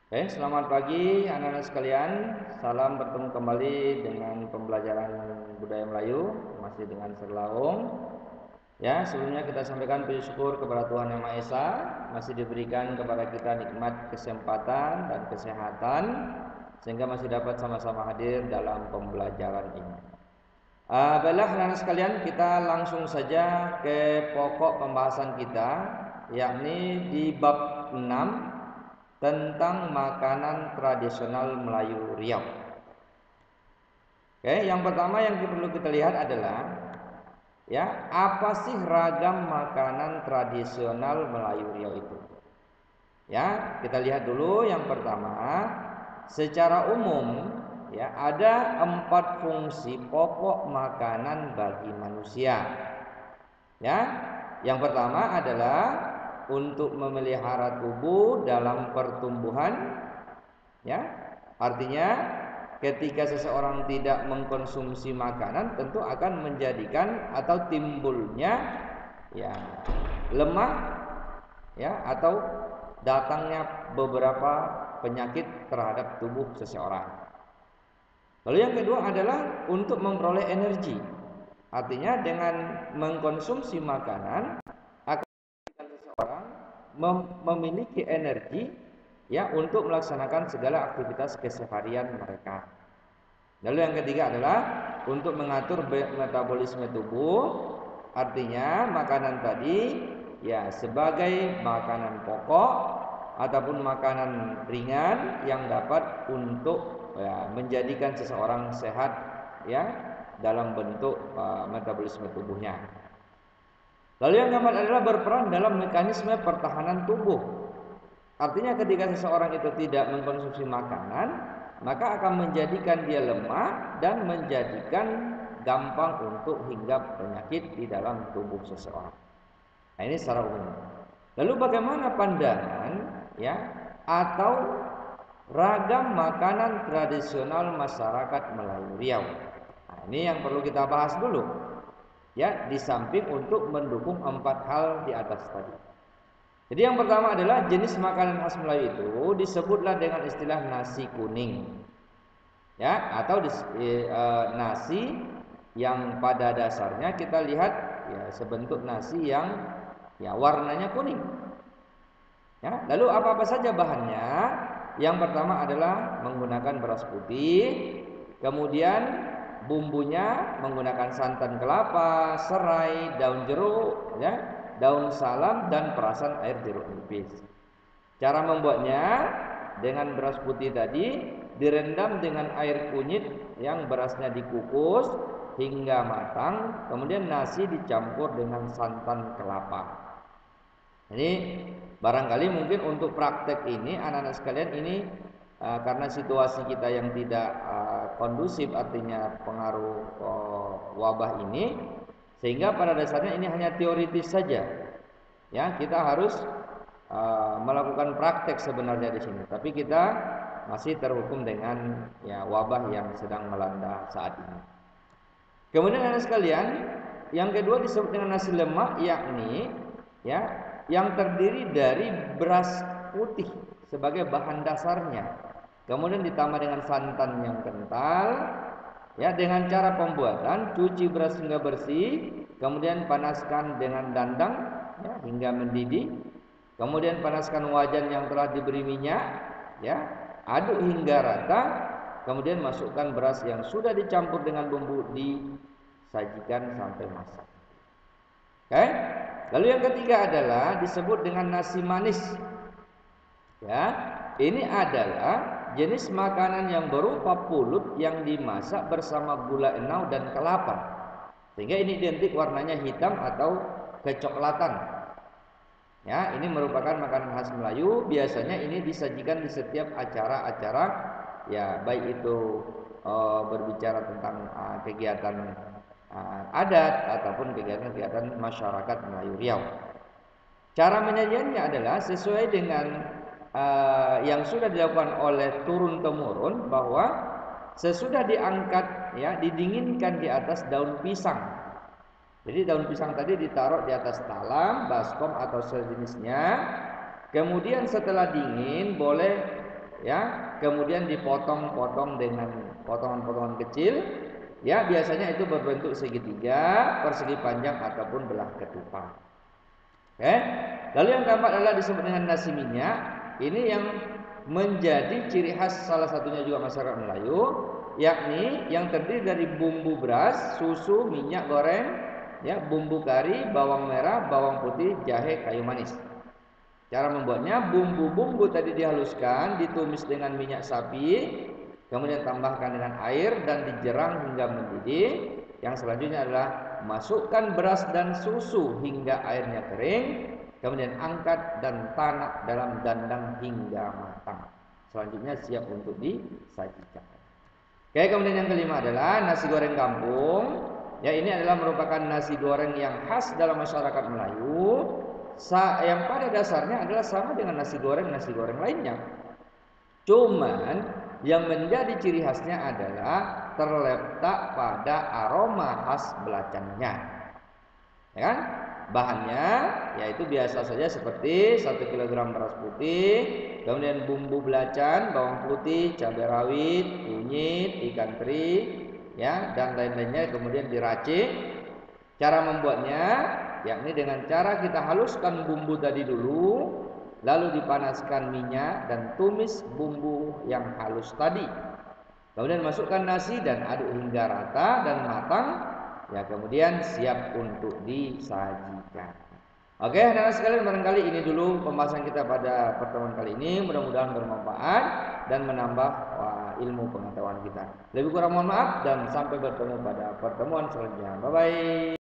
Oke, selamat pagi anak-anak sekalian. Salam bertemu kembali dengan pembelajaran budaya Melayu masih dengan Serlaung. Ya, sebelumnya kita sampaikan puji syukur kepada Tuhan Yang Maha Esa, masih diberikan kepada kita nikmat kesempatan dan kesehatan sehingga masih dapat sama-sama hadir dalam pembelajaran ini. Baiklah anak-anak sekalian, kita langsung saja ke pokok pembahasan kita, yakni di bab 6 tentang makanan tradisional Melayu Riau. Oke, yang pertama yang perlu kita lihat adalah apa sih ragam makanan tradisional Melayu Riau itu? Ya, kita lihat dulu yang pertama, secara umum ada 4 fungsi pokok makanan bagi manusia. Ya, yang pertama adalah untuk memelihara tubuh dalam pertumbuhan. Ya, artinya ketika seseorang tidak mengkonsumsi makanan tentu akan menjadikan atau timbulnya lemah atau datangnya beberapa penyakit terhadap tubuh seseorang. Lalu yang kedua adalah untuk memperoleh energi. Artinya dengan mengkonsumsi makanan akan membuat seseorang memiliki energi untuk melaksanakan segala aktivitas keseharian mereka. Lalu yang ketiga adalah untuk mengatur metabolisme tubuh. Artinya makanan tadi sebagai makanan pokok ataupun makanan ringan yang dapat untuk menjadikan seseorang sehat dalam bentuk metabolisme tubuhnya. Lalu yang keempat adalah berperan dalam mekanisme pertahanan tubuh. Artinya ketika seseorang itu tidak mengkonsumsi makanan, maka akan menjadikan dia lemah dan menjadikan gampang untuk hinggap penyakit di dalam tubuh seseorang. Nah, ini secara umum. Lalu bagaimana pandangan atau ragam makanan tradisional masyarakat Melayu Riau? Nah, ini yang perlu kita bahas dulu. Di samping untuk mendukung 4 hal di atas tadi. Jadi yang pertama adalah jenis makanan khas Melayu itu disebutlah dengan istilah nasi kuning. Atau nasi yang pada dasarnya kita lihat sebentuk nasi yang warnanya kuning. Lalu apa saja bahannya? Yang pertama adalah menggunakan beras putih, kemudian bumbunya menggunakan santan kelapa, serai, daun jeruk, daun salam dan perasan air jeruk nipis. Cara membuatnya dengan beras putih tadi direndam dengan air kunyit yang berasnya dikukus hingga matang, kemudian nasi dicampur dengan santan kelapa. Jadi barangkali mungkin untuk praktek ini anak-anak sekalian ini karena situasi kita yang tidak kondusif, artinya pengaruh wabah ini, sehingga pada dasarnya ini hanya teoritis saja. Kita harus melakukan praktek sebenarnya di sini, tapi kita masih terhukum dengan wabah yang sedang melanda saat ini. Kemudian anak sekalian, yang kedua disebut dengan nasi lemak, yakni yang terdiri dari beras putih sebagai bahan dasarnya, kemudian ditambah dengan santan yang kental. Dengan cara pembuatan, cuci beras hingga bersih, kemudian panaskan dengan dandang hingga mendidih, kemudian panaskan wajan yang telah diberi minyak, aduk hingga rata, kemudian masukkan beras yang sudah dicampur dengan bumbu, disajikan sampai masak. Lalu yang ketiga adalah disebut dengan nasi manis. Ini adalah jenis makanan yang berupa pulut yang dimasak bersama gula enau dan kelapa, sehingga ini identik warnanya hitam atau kecoklatan. Ini merupakan makanan khas Melayu. Biasanya ini disajikan di setiap acara-acara, baik itu berbicara tentang kegiatan adat ataupun kegiatan-kegiatan masyarakat Melayu Riau. Cara menyajiannya adalah sesuai dengan yang sudah dilakukan oleh turun temurun, bahwa sesudah diangkat didinginkan di atas daun pisang. Jadi daun pisang tadi ditaruh di atas talam, baskom atau sejenisnya. Kemudian setelah dingin boleh ya, kemudian dipotong-potong dengan potongan-potongan kecil, ya biasanya itu berbentuk segitiga, persegi panjang ataupun belah ketupat. Oke. Lalu yang keempat adalah disebut dengan nasi minyak. Ini yang menjadi ciri khas salah satunya juga masyarakat Melayu, yakni yang terdiri dari bumbu beras, susu, minyak goreng, ya, bumbu kari, bawang merah, bawang putih, jahe, kayu manis. Cara membuatnya, bumbu-bumbu tadi dihaluskan, ditumis dengan minyak sapi, kemudian tambahkan dengan air dan dijerang hingga mendidih. Yang selanjutnya adalah masukkan beras dan susu hingga airnya kering, kemudian angkat dan tanak dalam dandang hingga matang. Selanjutnya siap untuk disajikan. Oke, kemudian yang kelima adalah nasi goreng kampung. Ya, ini adalah merupakan nasi goreng yang khas dalam masyarakat Melayu, yang pada dasarnya adalah sama dengan nasi goreng lainnya. Cuman yang menjadi ciri khasnya adalah terletak pada aroma khas belacannya. Ya kan? Bahannya yaitu biasa saja seperti 1 kg beras putih, kemudian bumbu belacan, bawang putih, cabai rawit, kunyit, ikan teri, ya, dan lain-lainnya, kemudian diracik. Cara membuatnya yakni dengan cara kita haluskan bumbu tadi dulu, lalu dipanaskan minyak dan tumis bumbu yang halus tadi. Kemudian masukkan nasi dan aduk hingga rata dan matang. Ya, kemudian siap untuk disajikan. Oke, anak-anak sekalian, barangkali ini dulu pembahasan kita pada pertemuan kali ini. Mudah-mudahan bermanfaat dan menambah ilmu pengetahuan kita. Lebih kurang mohon maaf dan sampai bertemu pada pertemuan selanjutnya. Bye bye.